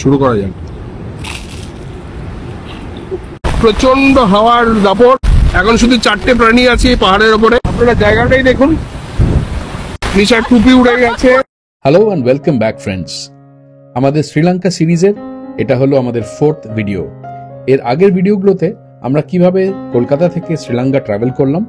শুরু করা যাক। প্রচন্ড হাওয়ার দাপট। এখন শুধু 4টে প্রাণী আছে পাহাড়ের উপরে। আপনারা জায়গাটাই দেখুন, নিশার টুপি উড়ে গেছে। Hello and welcome back friends. আমাদের শ্রীলঙ্কা সিরিজের এটা হলো আমাদের 4th ভিডিও। এর আগের ভিডিওগুলোতে আমরা কিভাবে কলকাতা থেকে শ্রীলঙ্কা ট্রাভেল করলাম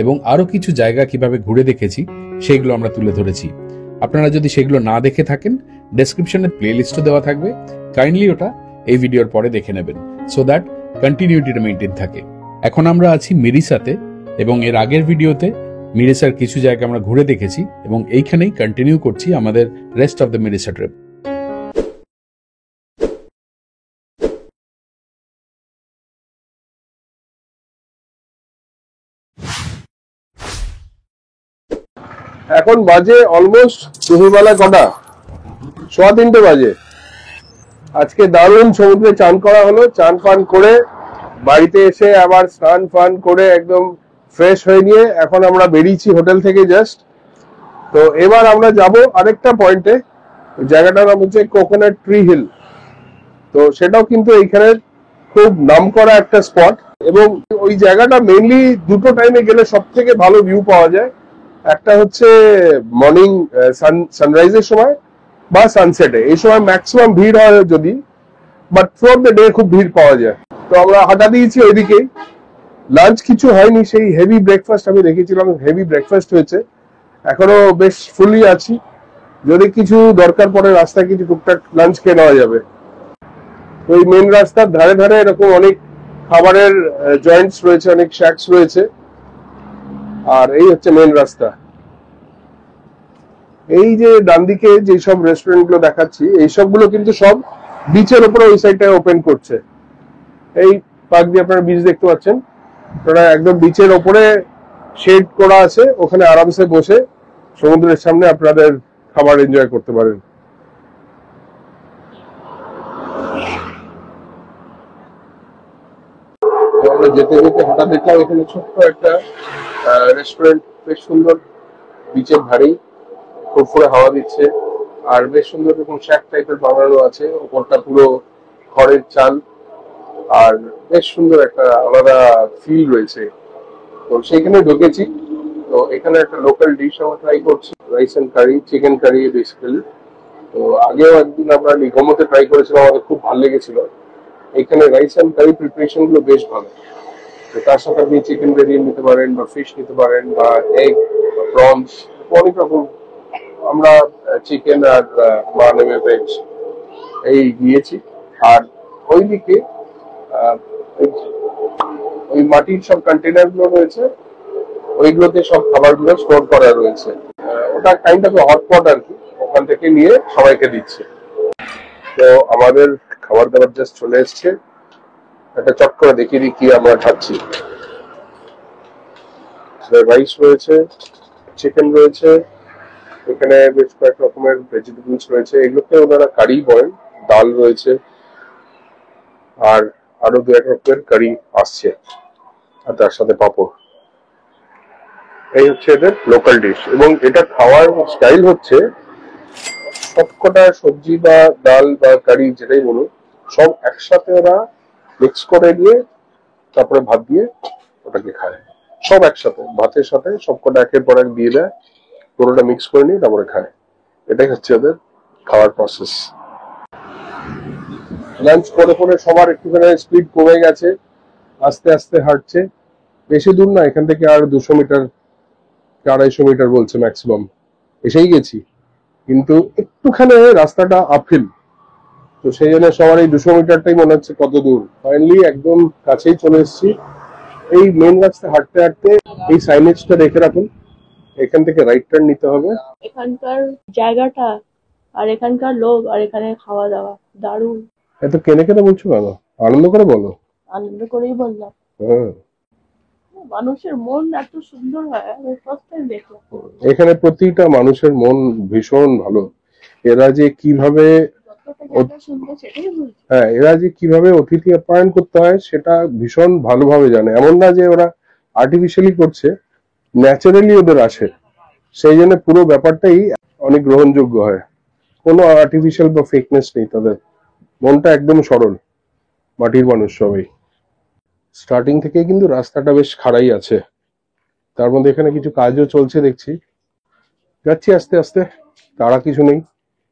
এবং আরো কিছু জায়গা কিভাবে ঘুরে দেখেছি সেগুলো আমরা তুলে ধরেছি। আপনারা যদি সেগুলো না দেখে থাকেন, ডেসক্রিপশনে প্লেলিস্টও দেওয়া থাকবে, কাইন্ডলি ওটা এই ভিডিওর পরে দেখে নেবেন সো দ্যাট কন্টিনিউটিটা মেনটেন থাকে। এখন আমরা আছি মিরিসাতে এবং এর আগের ভিডিওতে মিরিসার কিছু জায়গা আমরা ঘুরে দেখেছি এবং এইখানেই কন্টিনিউ করছি আমাদের rest of the Mirissa trip. এখন বাজে অলমোস্ট দুপুরবেলা কটা, 3:15 বাজে। আজকে দারুণ সমুদ্রে চান করা হলো। চান ফান করে বাড়িতে এসে আবার স্নান ফান করে একদম ফ্রেশ হয়ে নিয়ে এখন আমরা বেরিয়েছি হোটেল থেকে জাস্ট। তো এবার আমরা যাব আরেকটা পয়েন্টে, জায়গাটার নাম হচ্ছে কোকোনাট ট্রি হিল। তো সেটাও কিন্তু এইখানে খুব নামকরা একটা স্পট এবং ওই জায়গাটা মেইনলি দুটো টাইমে গেলে সব থেকে ভালো ভিউ পাওয়া যায়। একটা হচ্ছে মর্নিং সানরাইজের সময় বা সানসেটে। এই সময় ম্যাক্সিমাম ভিড় হয় যদি, but through out the day খুব ভিড় পাওয়া যায়। তো আমরা হাঁটা দিয়েছি ওইদিকেই। লাঞ্চ কিছু হয়নি, সেই হেভি ব্রেকফাস্ট আমি দেখেছিলাম, হেভি ব্রেকফাস্ট হয়েছে। এখনো বেশ ফুলি আছি, যদি কিছু দরকার পড়ে রাস্তায় কিছু টুকটাক লাঞ্চ খেয়ে নেওয়া যাবে। ওই মেন রাস্তার ধারে ধারে এরকম অনেক খাবারের জয়েন্টস রয়েছে, অনেক শ্যাকস রয়েছে। আর এই হচ্ছে মেন রাস্তা। এই যে ডান দিকে যেসব রেস্টুরেন্ট গুলো দেখাচ্ছি, এই সবগুলো কিন্তু সব বিচের উপরে ওই সাইডটায় ওপেন করছে। এই পার্ক দিয়ে আপনারা বিচ দেখতে পাচ্ছেন, ওরা একদম বিচের ওপরে শেড করা আছে, ওখানে আরামসে বসে সমুদ্রের সামনে আপনাদের খাবার এনজয় করতে পারেন। আমরা যেতে যেতে হঠাৎ দেখলাম এখানে ছোট্ট একটা রেস্টুরেন্ট, বেশ সুন্দর, বিচের ধারেই, ফুরফুরে হাওয়া দিচ্ছে আর বেশ সুন্দর এরকম শ্যাক টাইপের বানানো আছে, ওপরটা পুরো খড়ের চাল আর বেশ সুন্দর একটা আলাদা ফিল রয়েছে। তো সেইখানে ঢুকেছি। তো এখানে একটা লোকাল ডিশ আমরা ট্রাই করছি, rice and curry, chicken curry basically. তো আগেও একদিন আমরা নিগমতে ট্রাই করেছিলাম, আমাদের খুব ভালো লেগেছিল। এখানে রাইস এন্ড কারি প্রিপারেশন গুলো বেশ ভালো। তো তার সাথে আপনি চিকেন ভেরিয়েন্ট নিতে পারেন বা ফিশ নিতে পারেন বা এগ বা প্রনস, অনেক রকম। আমরা চিকেন আর নেমে ভেজ এই দিয়েছি। আর ওইদিকে ওই মাটির সব কন্টেনার গুলো রয়েছে, ওইগুলোতে সব খাবার গুলো স্টোর করা রয়েছে। ওটা কাইন্ড অফ হটপট আর কি, ওখান থেকে নিয়ে সবাইকে দিচ্ছে। তো আমাদের খাবার দাবার জাস্ট চলে এসছে। একটা চট করে দেখিয়ে দিই কি আমরা খাচ্ছি। রাইস রয়েছে, চিকেন রয়েছে, এখানে বেশ কয়েক রকমের ভেজিটেবলস রয়েছে, এগুলোকে ওনারা কারি বলেন। ডাল রয়েছে আর আরো 2-1 রকমের কারি আসছে, আর তার সাথে পাঁপড়। এই হচ্ছে এদের লোকাল ডিশ এবং এটা খাওয়ার স্টাইল হচ্ছে সবকটা সবজি বা ডাল বা কারি যেটাই বলুন, সব একসাথে ওরা মিক্স করে দিয়ে তারপরে ভাত দিয়ে ওটাকে খায়। সব একসাথে ভাতের সাথে সবকটা একের পর এক দিয়ে দেয়, পুরোটা মিক্স করে নিয়ে তারপরে খায়। এটাই হচ্ছে ওদের খাওয়ার প্রসেস। লাঞ্চ করে পরে সবার একটুখানি স্পিড কমে গেছে, আস্তে আস্তে হাঁটছে। বেশি দূর না, এখান থেকে আর 200 মিটার 250 মিটার বলছে ম্যাক্সিমাম, এসেই গেছি। কিন্তু একটুখানি রাস্তাটা আপহিল, তো সেই জন্য সবার এই 200 মিটারটাই মনে হচ্ছে কত দূর। ফাইনালি একদম কাছেই চলে এসেছি। এই মেন রাস্তা হাঁটতে হাঁটতে এই সাইনেজটা দেখে রাখুন, এখান থেকে রাইট টার্ন নিতে হবে। এখানকার জায়গাটা আর এখানকার লোক আর এখানে খাওয়া দাওয়া দারুণ। এত কেনে কেনে বলছো কেন? আনন্দ করে বলো। আনন্দ করেই বললাম। মানুষের মন এত সুন্দর হয়, আমি ফার্স্ট টাইম দেখলাম। এখানে প্রতিটা মানুষের মন ভীষণ ভালো। এরা যে কিভাবে এরা যে কিভাবে অতিথি আপ্যায়ন করতে হয় সেটা ভীষণ ভালোভাবে জানে। এমন না যে ওরা আর্টিফিশিয়ালি করছে, ন্যাচারালি ওদের আসে। সেই জন্য পুরো ব্যাপারটাই অনেক গ্রহণযোগ্য হয়, কোনো আর্টিফিশিয়াল বা ফেকনেস নেই তাদের। মনটা একদম সরল, মাটির মানুষ সবাই। স্টার্টিং থেকে কিন্তু রাস্তাটা বেশ খাড়াই আছে, তার মধ্যে এখানে কিছু কাজও চলছে দেখছি। যাচ্ছি আস্তে আস্তে, তারা কিছু নেই,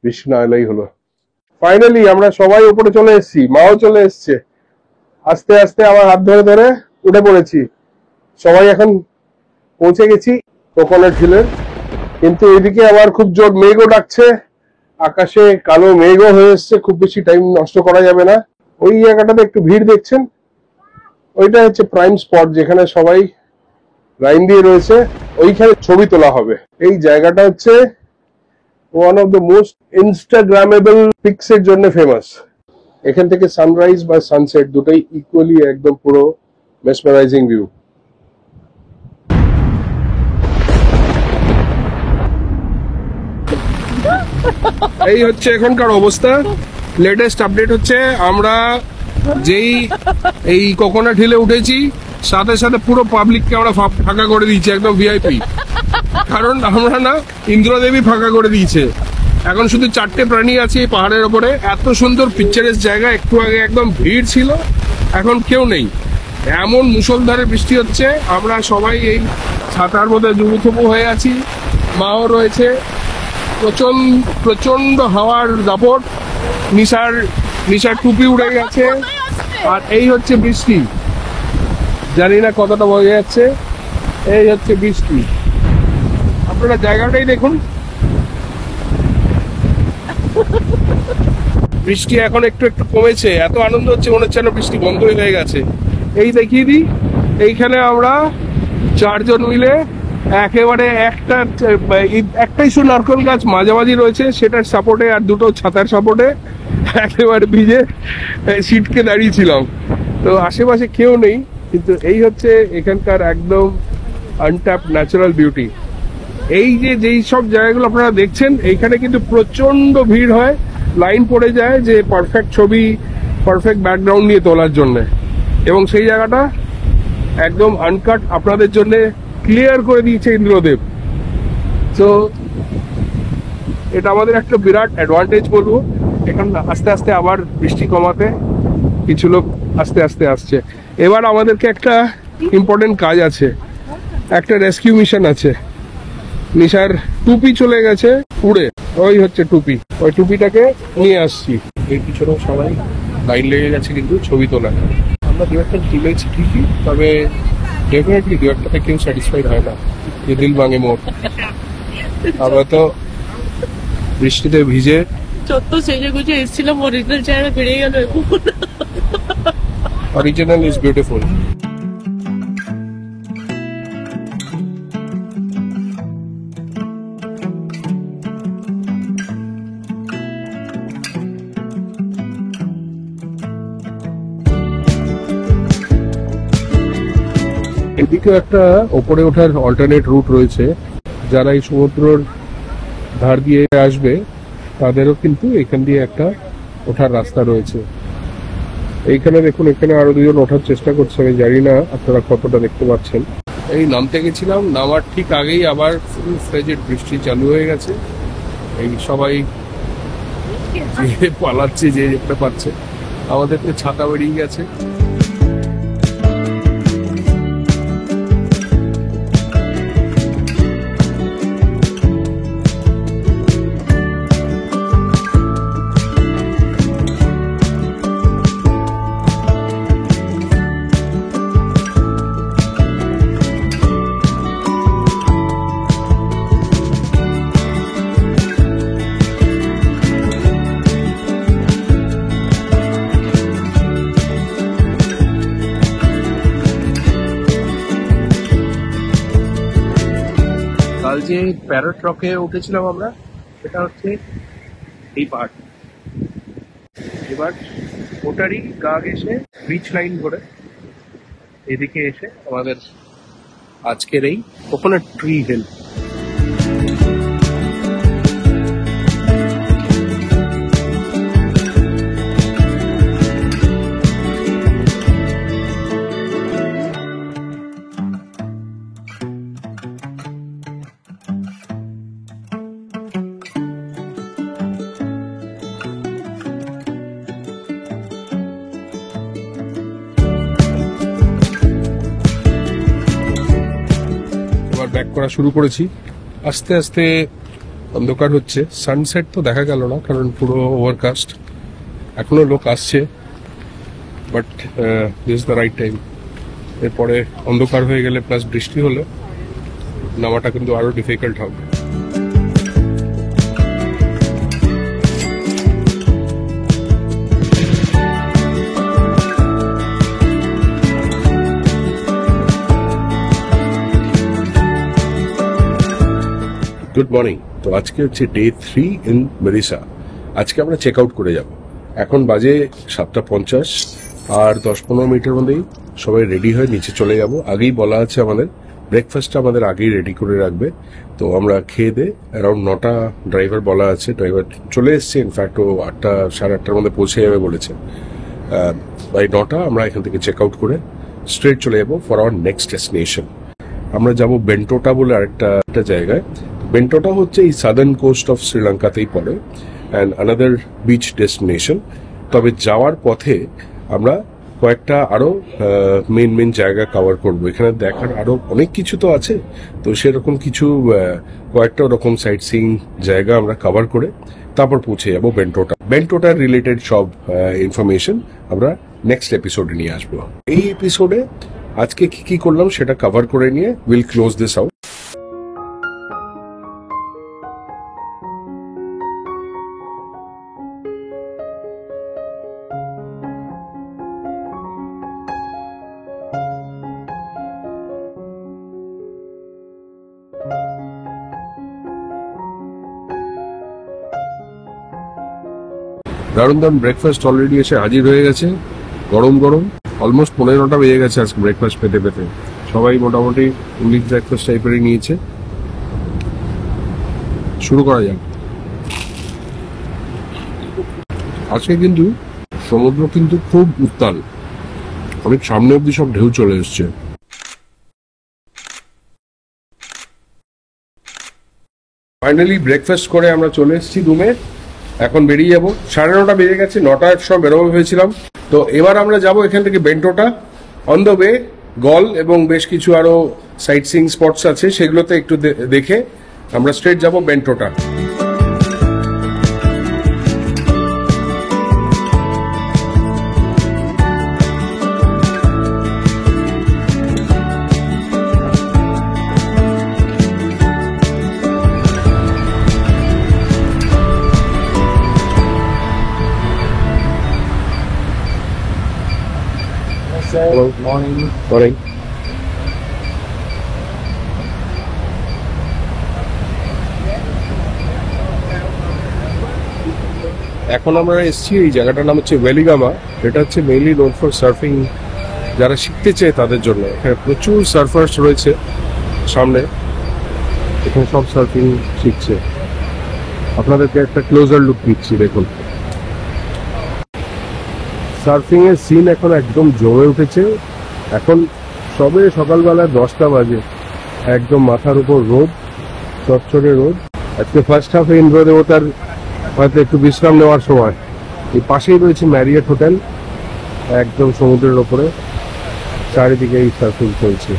বৃষ্টি না এলেই হলো। ফাইনালি আমরা সবাই উপরে চলে এসেছি, মাও চলে এসছে। আস্তে আস্তে আমার হাত ধরে ধরে উঠে পড়েছি, সবাই এখন পৌঁছে গেছি কোকোনাট হিলের। কিন্তু এদিকে আবার খুব জোর মেঘও ডাকছে, আকাশে কালো মেঘও হয়ে এসছে, খুব বেশি টাইম নষ্ট করা যাবে না। ওই জায়গাটাতে একটু ভিড় দেখছেন, ওইটা হচ্ছে প্রাইম স্পট যেখানে সবাই লাইন দিয়ে রয়েছে, ওইখানে ছবি তোলা হবে। এই জায়গাটা হচ্ছে one of the most instagrammable picks এর জন্য ফেমাস। এখান থেকে সানরাইজ বা সানসেট দুটোই ইকুয়ালি একদম পুরো মেসমারাইজিং ভিউ। এই হচ্ছে এখনকার অবস্থা। লেটেস্ট আপডেট হচ্ছে আমরা যেই এই কোকোনাট হিলে উঠেছি, সাথে সাথে পুরো পাবলিককে আমরা ফাঁকা করে দিয়েছি, একদম ভিআইপি। কারণ আমরা না, ইন্দ্রদেবী ফাঁকা করে দিয়েছে। এখন শুধু 4টে প্রাণী আছে এই পাহাড়ের ওপরে। এত সুন্দর পিকচারের জায়গা, একটু আগে একদম ভিড় ছিল, এখন কেউ নেই। এমন মুষলধারে বৃষ্টি হচ্ছে, আমরা সবাই এই ছাতার মধ্যে জুবুথুবু হয়ে আছি। মাও রয়েছে, প্রচন্ড হাওয়ার দাপট, নিশার টুপি উড়ে গেছে, আর এই হচ্ছে বৃষ্টি। জানি না কতটা বোঝা যাচ্ছে, এই হচ্ছে বৃষ্টি। আপনারা জায়গাটাই দেখুন, বৃষ্টি এখন একটু একটু কমেছে। এত আনন্দ হচ্ছে, মনে হচ্ছে যেন বৃষ্টি বন্ধই হয়ে গেছে। এই দেখিয়ে দিই, এইখানে আমরা 4 জন মিলে একেবারে একটাই শুধু নারকেল গাছ মাঝামাঝি রয়েছে, সেটার সাপোর্টে আর দুটো ছাতার সাপোর্টে একেবারে ভিজে সিটকে দাঁড়িয়েছিলাম। তো আশেপাশে কেউ নেই, কিন্তু এই হচ্ছে এখানকার একদম আনট্যাপ ন্যাচারাল বিউটি। এই যেই সব জায়গাগুলো আপনারা দেখছেন, এইখানে কিন্তু প্রচন্ড ভিড় হয়, লাইন পড়ে যায় যে পারফেক্ট ছবি, পারফেক্ট ব্যাকগ্রাউন্ড নিয়ে তোলার জন্য। এবং সেই জায়গাটা একদম আনকাট আপনাদের জন্য ক্লিয়ার করে দিয়েছে ইন্দ্রদেব। তো এটা আমাদের একটা বিরাট অ্যাডভান্টেজ বলবো। এখন আস্তে আস্তে আবার বৃষ্টি কমাতে কিছু লোক আস্তে আস্তে আসছে। এবার আমাদেরকে একটা ইম্পর্টেন্ট কাজ আছে, একটা রেস্কিউ মিশন আছে। নিশার টুপি চলে গেছে উড়ে, ওই হচ্ছে টুপি, ওই টুপিটাকে নিয়ে আসছি। এর পিছনেও সবাই লাইন লেগে গেছে কিন্তু ছবি তোলা। আমরা দু একটা তুলেছি ঠিকই, তবে ডেফিনেটলি দু একটাতে কেউ স্যাটিসফাইড হয় না, যে দিল ভাঙে মোর। আমরা তো বৃষ্টিতে ভিজে যত সেজে গুজে এসেছিলাম, অরিজিনাল চেহারা বেড়ে গেল। Original is beautiful. এদিকে একটা ওপরে ওঠার অল্টারনেট রুট রয়েছে। যারা এই সমুদ্রের ধার দিয়ে আসবে তাদেরও কিন্তু এখান দিয়ে একটা ওঠার রাস্তা রয়েছে। এইখানে দেখুন, এখানে আরো 2 জন ওঠার চেষ্টা করছে, আমি জানি না আপনারা কতটা দেখতে পাচ্ছেন। এই নামতে গেছিলাম, নামার ঠিক আগেই আবার ফুল ফ্লেজেড বৃষ্টি চালু হয়ে গেছে। এই সবাই পালাচ্ছে, যে যেতে পারছে। আমাদের তো ছাতা বেরিয়ে গেছে। কাল যে প্যারট রকে উঠেছিলাম আমরা, সেটা হচ্ছে এই পাহাড়। এবার ওটারই গা ঘেঁষে বিচ লাইন ধরে এদিকে এসে আমাদের আজকের এই কোকোনাট ট্রি হিল। ব্যাক করা শুরু করেছি। আস্তে আস্তে অন্ধকার হচ্ছে, সানসেট তো দেখা গেল না কারণ পুরো ওভারকাস্ট, এখনো লোক আসছে, but this is the right time. এরপরে অন্ধকার হয়ে গেলে প্লাস বৃষ্টি হলে নামাটা কিন্তু আরো ডিফিকাল্ট হবে। Good morning. তো আজকে হচ্ছে ডে 3 ইন মেরিসা। আজকে আমরা চেক আউট করে যাব। এখন বাজে 7:50, আর 10-15 মিনিটের মধ্যেই সবাই রেডি হয়ে নিচে চলে যাব। আগেই বলা আছে আমাদের ব্রেকফাস্টটা আমাদের আগেই রেডি করে রাখবে, তো আমরা খেয়ে দে অ্যারাউন্ড 9টা ড্রাইভার বলা আছে, ড্রাইভার চলে এসছে। ইনফ্যাক্ট ও 8টা সাড়ে 8টার মধ্যে পৌঁছে যাবে বলেছে। বাই 9টা আমরা এখান থেকে চেক আউট করে স্ট্রেট চলে যাব ফর আওয়ার নেক্সট ডেস্টিনেশন। আমরা যাব বেন্টোটা বলে আরেকটা জায়গায়। বেন্টোটা হচ্ছে এই সাদার্ন কোস্ট অফ শ্রীলঙ্কাতেই পড়ে অ্যান্ড আনাদার বিচ ডেস্টিনেশন। তবে যাওয়ার পথে আমরা কয়েকটা আরো মেন জায়গা কভার করব। এখানে দেখার আরো অনেক কিছু তো আছে, তো সেরকম কিছু কয়েকটা ওরকম সাইট সিইং জায়গা আমরা কভার করে তারপর পৌঁছে যাবো বেন্টোটার রিলেটেড সব ইনফরমেশন আমরা নেক্সট এপিসোডে নিয়ে আসবো। এই এপিসোডে আজকে কি করলাম সেটা কভার করে নিয়ে উইল ক্লোজ দিস আউট। দারুণ ব্রেকফাস্ট অলরেডি এসে হাজির হয়ে গেছে, গরম গরম। অলমোস্ট 15টা বেজে গেছে আজকে ব্রেকফাস্ট পেতে পেতে। সবাই মোটামুটি ইংলিশ ব্রেকফাস্ট টাইপেরই নিয়েছে। শুরু করা যাক। আজকে কিন্তু সমুদ্র কিন্তু খুব উত্তাল, অনেক সামনে অব্দি সব ঢেউ চলে এসছে। ফাইনালি ব্রেকফাস্ট করে আমরা চলে এসেছি রুমে। এখন বেরিয়ে যাবো। 9:30 বেজে গেছে, 9টার সময় বেরোবো ভেবেছিলাম। তো এবার আমরা যাব এখান থেকে বেন্টোটা। অন দ্য ওয়ে গল এবং বেশ কিছু আরো সাইট সিইং স্পটস আছে, সেগুলোতে একটু দেখে আমরা স্ট্রেট যাব বেন্টোটা। Hello. Morning. Morning. এখন আমরা এসেছি এই জায়গাটার নাম হচ্ছে ভেলিগামা। এটা হচ্ছে মেইনলি নোন ফর সার্ফিং, যারা শিখতে চায় তাদের জন্য। এখানে প্রচুর সার্ফার্স রয়েছে সামনে, এখানে সব সার্ফিং শিখছে। আপনাদেরকে একটা ক্লোজার লুক দিচ্ছি, দেখুন। সার্ফিং এর সিন এখন একদম জমে উঠেছে। এখন সবে সকালবেলা 10টা বাজে, একদম মাথার উপর রোদ, চচ্চড়ে রোদ। আজকে ফার্স্ট হাফে ইন্দ্রদেবতার হয়তো একটু বিশ্রাম নেওয়ার সময়। এই পাশেই রয়েছে ম্যারিয়েট হোটেল, একদম সমুদ্রের ওপরে। চারিদিকে এই সার্ফিং চলছে।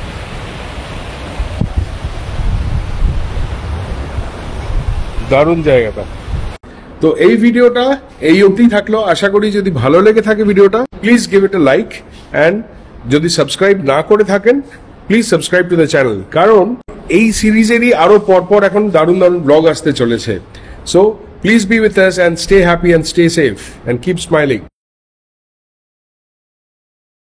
দারুণ জায়গাটা। তো এই ভিডিওটা এই অবধি থাকলো। আশা করি যদি ভালো লেগে থাকে ভিডিওটা, please give it A like, and যদি সাবস্ক্রাইব না করে থাকেন please subscribe to the channel, কারণ এই সিরিজেরই আরো পরপর এখন দারুণ ব্লগ আসতে চলেছে। So please be with us and stay happy and stay safe and keep smiling.